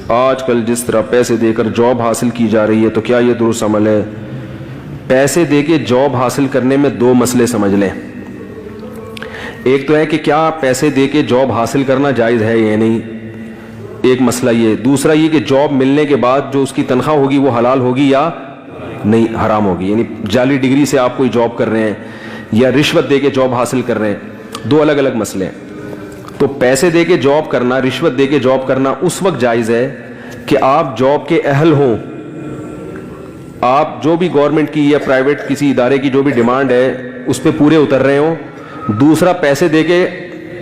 آج کل جس طرح پیسے دے کر جاب حاصل کی جا رہی ہے تو کیا یہ درست عمل ہے؟ پیسے دے کے جاب حاصل کرنے میں دو مسئلے سمجھ لیں. ایک تو ہے کہ کیا پیسے دے کے جاب حاصل کرنا جائز ہے یا نہیں, ایک مسئلہ یہ. دوسرا یہ کہ جاب ملنے کے بعد جو اس کی تنخواہ ہوگی وہ حلال ہوگی یا نہیں, حرام ہوگی. یعنی جعلی ڈگری سے آپ کوئی جاب کر رہے ہیں یا رشوت دے کے جاب حاصل کر رہے ہیں, دو الگ الگ مسئلے ہیں. تو پیسے دے کے جاب کرنا, رشوت دے کے جاب کرنا اس وقت جائز ہے کہ آپ جاب کے اہل ہوں, آپ جو بھی گورنمنٹ کی یا پرائیویٹ کسی ادارے کی جو بھی ڈیمانڈ ہے اس پہ پورے اتر رہے ہوں. دوسرا پیسے دے کے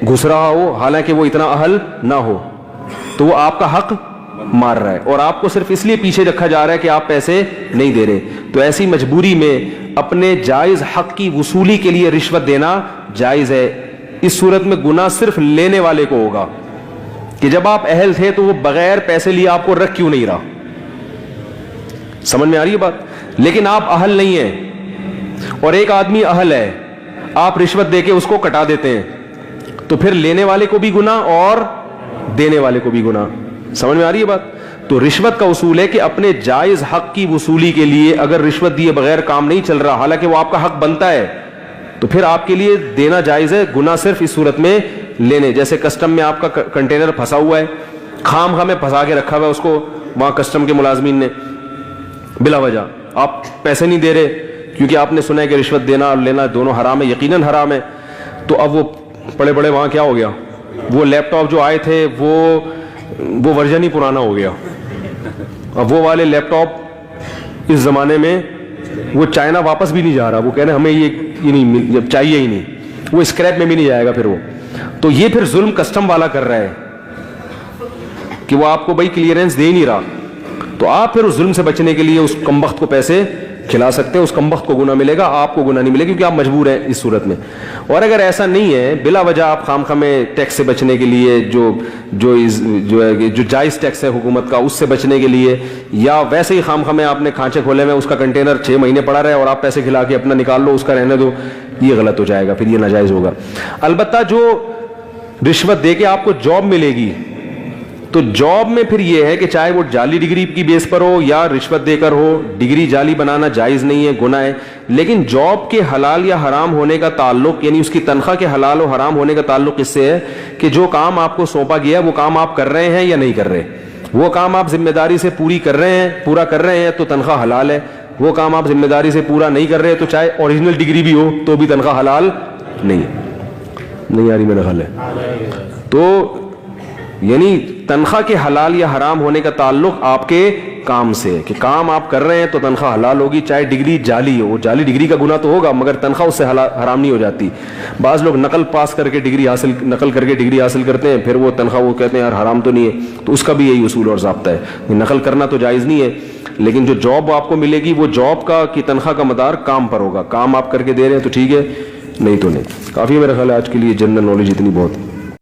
گھس رہا ہو حالانکہ وہ اتنا اہل نہ ہو, تو وہ آپ کا حق مار رہا ہے اور آپ کو صرف اس لیے پیچھے رکھا جا رہا ہے کہ آپ پیسے نہیں دے رہے. تو ایسی مجبوری میں اپنے جائز حق کی وصولی کے لیے رشوت دینا جائز ہے. اس صورت میں گناہ صرف لینے والے کو ہوگا کہ جب آپ اہل تھے تو وہ بغیر پیسے لیے آپ کو رکھ کیوں نہیں رہا. سمجھ میں آ رہی ہے بات؟ لیکن آپ اہل نہیں ہیں اور ایک آدمی اہل ہے, آپ رشوت دے کے اس کو کٹا دیتے ہیں, تو پھر لینے والے کو بھی گناہ اور دینے والے کو بھی گناہ. سمجھ میں آ رہی ہے بات؟ تو رشوت کا اصول ہے کہ اپنے جائز حق کی وصولی کے لیے اگر رشوت دیے بغیر کام نہیں چل رہا حالانکہ وہ آپ کا حق بنتا ہے تو پھر آپ کے لیے دینا جائز ہے. گناہ صرف اس صورت میں لینے, جیسے کسٹم میں آپ کا کنٹینر پھنسا ہوا ہے, خام خواہ میں پھنسا کے رکھا ہوا ہے اس کو وہاں کسٹم کے ملازمین نے بلا وجہ, آپ پیسے نہیں دے رہے کیونکہ آپ نے سنا ہے کہ رشوت دینا اور لینا دونوں حرام ہے, یقیناً حرام ہے. تو اب وہ پڑے پڑے وہاں کیا ہو گیا, وہ لیپ ٹاپ جو آئے تھے وہ ورژن ہی پرانا ہو گیا. اب وہ والے لیپ ٹاپ اس زمانے میں وہ چائنا واپس بھی نہیں جا رہا, وہ کہہ رہے ہمیں یہ نہیں چاہیے ہی نہیں, وہ اسکریپ میں بھی نہیں جائے گا پھر وہ. تو یہ پھر ظلم کسٹم والا کر رہا ہے کہ وہ آپ کو بھائی کلیئرنس دے ہی نہیں رہا. تو آپ پھر اس ظلم سے بچنے کے لیے اس کمبخت کو پیسے کھلا سکتے ہیں, اس کمبخت کو گناہ ملے گا, آپ کو گناہ نہیں ملے گا کیونکہ آپ مجبور ہیں اس صورت میں. اور اگر ایسا نہیں ہے, بلا وجہ آپ خام خواہ میں ٹیکس سے بچنے کے لیے جو جائز ٹیکس ہے حکومت کا اس سے بچنے کے لیے, یا ویسے ہی خام خواہ میں آپ نے کھانچے کھولے میں اس کا کنٹینر 6 مہینے پڑا رہے اور آپ پیسے کھلا کے اپنا نکال لو, اس کا رہنے دو, یہ غلط ہو جائے گا, پھر یہ ناجائز ہوگا. البتہ جو رشوت دے کے آپ کو جاب ملے گی تو جاب میں پھر یہ ہے کہ چاہے وہ جعلی ڈگری کی بیس پر ہو یا رشوت دے کر ہو, ڈگری جعلی بنانا جائز نہیں ہے, گناہ ہے. لیکن جاب کے حلال یا حرام ہونے کا تعلق, یعنی اس کی تنخواہ کے حلال و حرام ہونے کا تعلق اس سے ہے کہ جو کام آپ کو سونپا گیا وہ کام آپ کر رہے ہیں یا نہیں کر رہے. وہ کام آپ ذمہ داری سے پورا کر رہے ہیں تو تنخواہ حلال ہے. وہ کام آپ ذمہ داری سے پورا نہیں کر رہے تو چاہے اوریجنل ڈگری بھی ہو تو بھی تنخواہ حلال نہیں آ رہی میرا خیال ہے. تو یعنی تنخواہ کے حلال یا حرام ہونے کا تعلق آپ کے کام سے ہے کہ کام آپ کر رہے ہیں تو تنخواہ حلال ہوگی, چاہے ڈگری جعلی ہو. جعلی ڈگری کا گناہ تو ہوگا مگر تنخواہ اس سے حرام نہیں ہو جاتی. بعض لوگ نقل کر کے ڈگری حاصل کرتے ہیں, پھر وہ تنخواہ وہ کہتے ہیں یار حرام تو نہیں ہے, تو اس کا بھی یہی اصول اور ضابطہ ہے. نقل کرنا تو جائز نہیں ہے, لیکن جو جاب آپ کو ملے گی وہ جاب کی تنخواہ کا مدار کام پر ہوگا. کام آپ کر کے دے رہے ہیں تو ٹھیک ہے, نہیں تو نہیں. کافی میرا خیال ہے آج کے لیے جنرل نالج اتنی بہت.